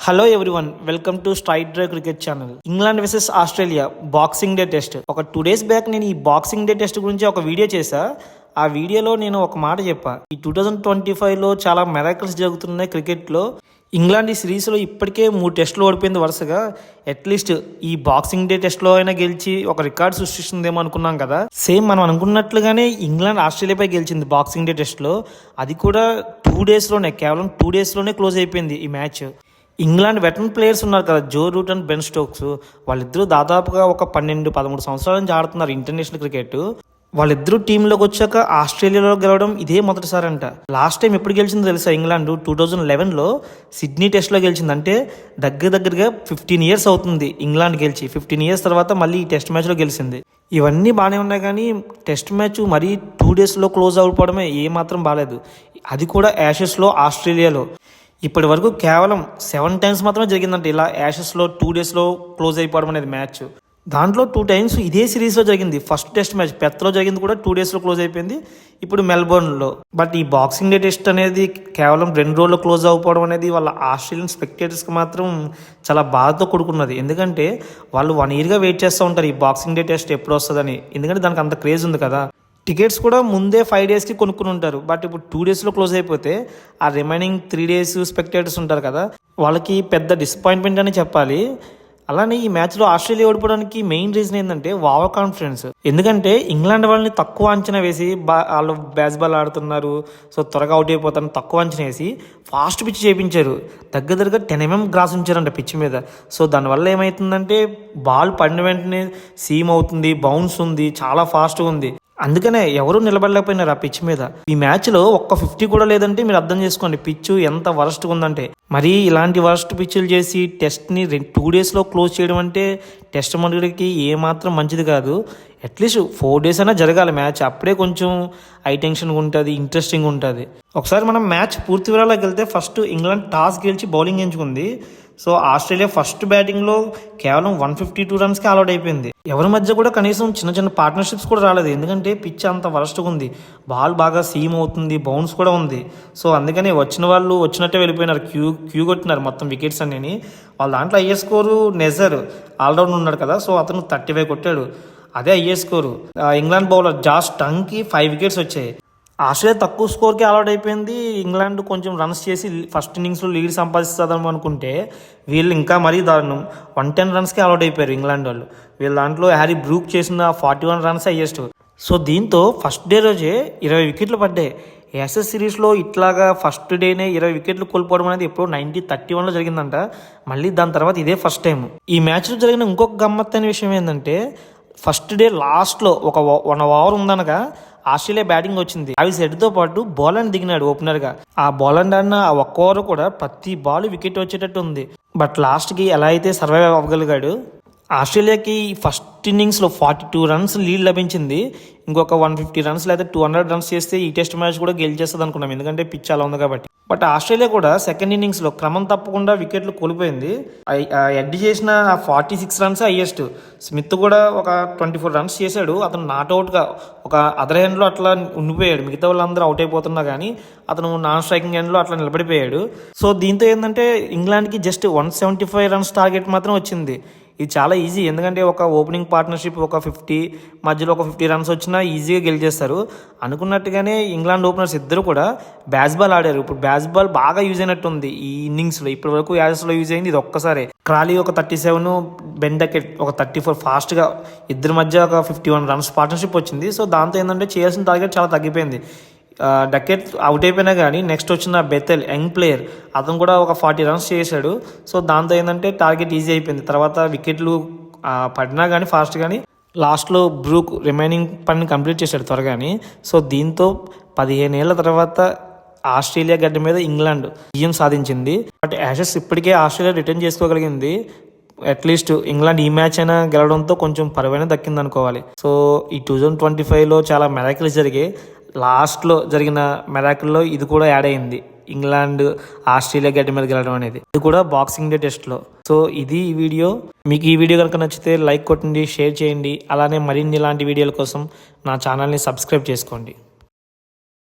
Hello everyone, welcome to straight drive cricket channel. England versus Australia boxing day test. ఒక 2 days back నేను ఈ boxing day test గురించి ఒక video చేశా. ఆ వీడియోలో నేను ఒక మాట చెప్పా, ఈ 2025లో చాలా మెరాకిల్స్ జరుగుతున్నాయి క్రికెట్లో. ఇంగ్లాండ్ ఈ సిరీస్లో ఇప్పటికే 3 టెస్టులు ఓడిపోయింది వరుసగా. అట్లీస్ట్ ఈ బాక్సింగ్ డే టెస్ట్లో అయినా గెలిచి ఒక రికార్డ్ సృష్టిస్తుందేమో అనుకున్నాం కదా. సేమ్ మనం అనుకున్నట్లుగానే ఇంగ్లాండ్ ఆస్ట్రేలియాపై గెలిచింది బాక్సింగ్ డే టెస్ట్లో. అది కూడా 2 daysలోనే, కేవలం 2 daysలోనే క్లోజ్ అయిపోయింది ఈ మ్యాచ్. ఇంగ్లాండ్ వెటరన్ ప్లేయర్స్ ఉన్నారు కదా, Joe Root and Ben Stokes. వాళ్ళిద్దరూ దాదాపుగా ఒక 12-13 సంవత్సరాల నుంచి ఆడుతున్నారు ఇంటర్నేషనల్ క్రికెట్. వాళ్ళిద్దరూ టీంలోకి వచ్చాక ఆస్ట్రేలియాలో గెలవడం ఇదే మొదటిసారి అంట. లాస్ట్ టైం ఎప్పుడు గెలిచిందో తెలుసా? ఇంగ్లాండ్ 2011లో సిడ్నీ టెస్ట్లో గెలిచింది. అంటే దగ్గరగా 15 years అవుతుంది ఇంగ్లాండ్ గెలిచి. 15 years తర్వాత మళ్ళీ ఈ టెస్ట్ మ్యాచ్లో గెలిచింది. ఇవన్నీ బాగానే ఉన్నాయి కానీ టెస్ట్ మ్యాచ్ మరీ 2 daysలో క్లోజ్ అయిపోవడమే ఏమాత్రం బాగాలేదు. అది కూడా యాషెస్లో ఆస్ట్రేలియాలో. ఇప్పటి వరకు కేవలం 7 times మాత్రమే జరిగిందంటే ఇలా యాషెస్లో 2 daysలో క్లోజ్ అయిపోవడం అనేది మ్యాచ్. దాంట్లో 2 times ఇదే సిరీస్లో జరిగింది. ఫస్ట్ టెస్ట్ మ్యాచ్ పెత్లో జరిగింది కూడా 2 daysలో క్లోజ్ అయిపోయింది, ఇప్పుడు మెల్బోర్న్లో. బట్ ఈ బాక్సింగ్ డే టెస్ట్ అనేది కేవలం 2 రోజుల్లో క్లోజ్ అయిపోవడం అనేది వాళ్ళ ఆస్ట్రేలియన్ స్పెక్టేటర్స్కి మాత్రం చాలా బాధతో కూడుకున్నది. ఎందుకంటే వాళ్ళు 1 yearగా వెయిట్ చేస్తూ ఉంటారు ఈ బాక్సింగ్ డే టెస్ట్ ఎప్పుడు వస్తుందని. ఎందుకంటే దానికి అంత క్రేజ్ ఉంది కదా. టికెట్స్ కూడా ముందే 5 daysకి కొనుక్కుని ఉంటారు. బట్ ఇప్పుడు 2 daysలో క్లోజ్ అయిపోతే ఆ రిమైనింగ్ 3 days స్పెక్టేటర్స్ ఉంటారు కదా, వాళ్ళకి పెద్ద డిసప్పాయింట్మెంట్ అని చెప్పాలి. అలానే ఈ మ్యాచ్లో ఆస్ట్రేలియా ఓడిపోవడానికి మెయిన్ రీజన్ ఏంటంటే ఓవర్ కాన్ఫిడెన్స్. ఎందుకంటే ఇంగ్లాండ్ వాళ్ళని తక్కువ అంచనా వేసి వాళ్ళు బాల్ ఆడుతున్నారు, సో త్వరగా అవుట్ అయిపోతారని తక్కువ అంచనా వేసి ఫాస్ట్ పిచ్ చేయించారు. దగ్గరగా 10 mm గ్రాస్ ఉంచారంట పిచ్ మీద. సో దానివల్ల ఏమవుతుందంటే బాల్ పడిన వెంటనే సీమ్ అవుతుంది, బౌన్స్ ఉంది, చాలా ఫాస్ట్గా ఉంది. అందుకనే ఎవరూ నిలబడలేకపోయినారు ఆ పిచ్ మీద. ఈ మ్యాచ్లో ఒక్క 50 కూడా లేదంటే మీరు అర్థం చేసుకోండి పిచ్ ఎంత వరస్ట్గా ఉందంటే. మరి ఇలాంటి వరస్ట్ పిచ్చులు చేసి టెస్ట్ని 2 daysలో క్లోజ్ చేయడం అంటే టెస్ట్ మనుగడికి ఏమాత్రం మంచిది కాదు. అట్లీస్ట్ 4 days అయినా జరగాలి మ్యాచ్. అప్పుడే కొంచెం హై టెన్షన్గా ఉంటుంది, ఇంట్రెస్టింగ్ ఉంటుంది. ఒకసారి మనం మ్యాచ్ పూర్తి వివరాలకు వెళ్తే ఫస్ట్ ఇంగ్లాండ్ టాస్ గెలిచి బౌలింగ్ ఎంచుకుంది. సో ఆస్ట్రేలియా ఫస్ట్ బ్యాటింగ్లో కేవలం 152 runsకి ఆల్అౌట్ అయిపోయింది. ఎవరి మధ్య కూడా కనీసం చిన్న పార్ట్నర్షిప్స్ కూడా రాలేదు. ఎందుకంటే పిచ్ అంత వరస్ట్గా ఉంది, బాల్ బాగా సీమ్ అవుతుంది, బౌన్స్ కూడా ఉంది. సో అందుకని వచ్చిన వాళ్ళు వచ్చినట్టే వెళ్ళిపోయినారు, క్యూ కొట్టినారు మొత్తం వికెట్స్ అన్నీ. వాళ్ళ దాంట్లో హైయెస్ట్ స్కోరు నెజర్ ఆల్రౌండ్ ఉన్నాడు కదా, సో అతను 35 కొట్టాడు, అదే highest score. England bowler Josh టంగ్కి 5 wickets వచ్చాయి. ఆస్ట్రేలియా తక్కువ స్కోర్కి ఆల్అౌట్ అయిపోయింది. ఇంగ్లాండ్ కొంచెం రన్స్ చేసి ఫస్ట్ ఇన్నింగ్స్లో లీడ్ సంపాదిస్తుందని అనుకుంటే వీళ్ళు ఇంకా మరీ దారుణం, 110 runsకి ఆల్అౌట్ అయిపోయారు ఇంగ్లాండ్ వాళ్ళు. వీళ్ళ దాంట్లో హ్యారీ బ్రూక్ చేసిన 41 runs హైయెస్ట్. సో దీంతో ఫస్ట్ డే రోజే 20 wickets పడ్డాయి. యాషెస్ సిరీస్లో ఇట్లాగా ఫస్ట్ డేనే 20 wickets కోల్పోవడం అనేది ఎప్పుడో 1931లో జరిగిందంట. మళ్ళీ దాని తర్వాత ఇదే ఫస్ట్ టైం. ఈ మ్యాచ్లో జరిగిన ఇంకొక గమ్మత్తైన విషయం ఏంటంటే ఫస్ట్ డే లాస్ట్లో ఒక 1 over ఉందనగా ఆస్ట్రేలియా బ్యాటింగ్ వచ్చింది. ట్రావిస్ హెడ్తో పాటు బౌలర్ దిగినాడు ఓపెనర్గా. ఆ బౌలర్ ఆడిన ఆ 1 over కూడా ప్రతి బాల్ వికెట్ వచ్చేటట్టు ఉంది. బట్ లాస్ట్కి ఎలా అయితే సర్వైవ్ అవ్వగలిగాడు. ఆస్ట్రేలియాకి ఫస్ట్ ఇన్నింగ్స్లో 42 runs లీడ్ లభించింది. ఇంకొక 150 runs లేదా 200 runs చేస్తే ఈ టెస్ట్ మ్యాచ్ కూడా గెలిచేస్తుంది అనుకున్నాం, ఎందుకంటే పిచ్ అలా ఉంది కాబట్టి. బట్ ఆస్ట్రేలియా కూడా సెకండ్ ఇన్నింగ్స్లో క్రమం తప్పకుండా వికెట్లు కోల్పోయింది. ఎడ్ చేసిన 46 runs హైయెస్ట్. స్మిత్ కూడా ఒక 24 runs చేశాడు. అతను నాట్అవుట్గా ఒక అదర్ హ్యాండ్లో అట్లా ఉండిపోయాడు. మిగతా వాళ్ళందరూ అవుట్ అయిపోతున్నా కానీ అతను నాన్ స్ట్రైకింగ్ హ్యాండ్లో అట్లా నిలబడిపోయాడు. సో దీంతో ఏంటంటే ఇంగ్లాండ్కి జస్ట్ 175 runs టార్గెట్ మాత్రం వచ్చింది. ఇది చాలా ఈజీ, ఎందుకంటే ఒక ఓపెనింగ్ పార్ట్నర్షిప్ ఒక 50 మధ్యలో ఒక 50 runs వచ్చినా ఈజీగా గెలిచేస్తారు. అనుకున్నట్టుగానే ఇంగ్లాండ్ ఓపెనర్స్ ఇద్దరు కూడా బాల్ ఆడారు. ఇప్పుడు బాల్ బాగా యూజ్ అయినట్టుంది ఈ ఇన్నింగ్స్లో. ఇప్పటి వరకు యాజెస్లో యూజ్ అయింది ఇది ఒక్కసారి. క్రాలీ ఒక 37, బెన్ డకెట్ ఒక 34 ఫాస్ట్గా ఇద్దరి మధ్య ఒక 51 runs పార్ట్నర్షిప్ వచ్చింది. సో దాంతో ఏంటంటే చేయాల్సిన టార్గెట్ చాలా తగ్గిపోయింది. డకెట్ అవుట్ అయిపోయినా కానీ నెక్స్ట్ వచ్చిన బెతెల్ యంగ్ ప్లేయర్ అతను కూడా ఒక 40 runs చేశాడు. సో దాంతో ఏంటంటే టార్గెట్ ఈజీ అయిపోయింది. తర్వాత వికెట్లు పడినా కానీ ఫాస్ట్ కానీ లాస్ట్లో బ్రూక్ రిమైనింగ్ పని కంప్లీట్ చేశాడు త్వరగాని. సో దీంతో 15 ఏళ్ల తర్వాత ఆస్ట్రేలియా గడ్డ మీద ఇంగ్లాండ్ విజయం సాధించింది. బట్ యాషెస్ ఇప్పటికే ఆస్ట్రేలియా రిటర్న్ చేసుకోగలిగింది. అట్లీస్ట్ ఇంగ్లాండ్ ఈ మ్యాచ్ అయినా గెలవడంతో కొంచెం పరువైనా దక్కింది అనుకోవాలి. సో ఈ 2025లో చాలా మెరాకిల్స్ జరిగాయి. లాస్ట్లో జరిగిన మెరాకిల్లో ఇది కూడా యాడ్ అయింది, ఇంగ్లాండ్ ఆస్ట్రేలియా గడ్డ మీద గెలవడం అనేది. ఇది కూడా బాక్సింగ్ డే టెస్ట్లో. సో ఇది ఈ వీడియో. మీకు ఈ వీడియో కనుక నచ్చితే లైక్ కొట్టండి, షేర్ చేయండి. అలానే మరిన్ని ఇలాంటి వీడియోల కోసం నా ఛానల్ని సబ్స్క్రైబ్ చేసుకోండి.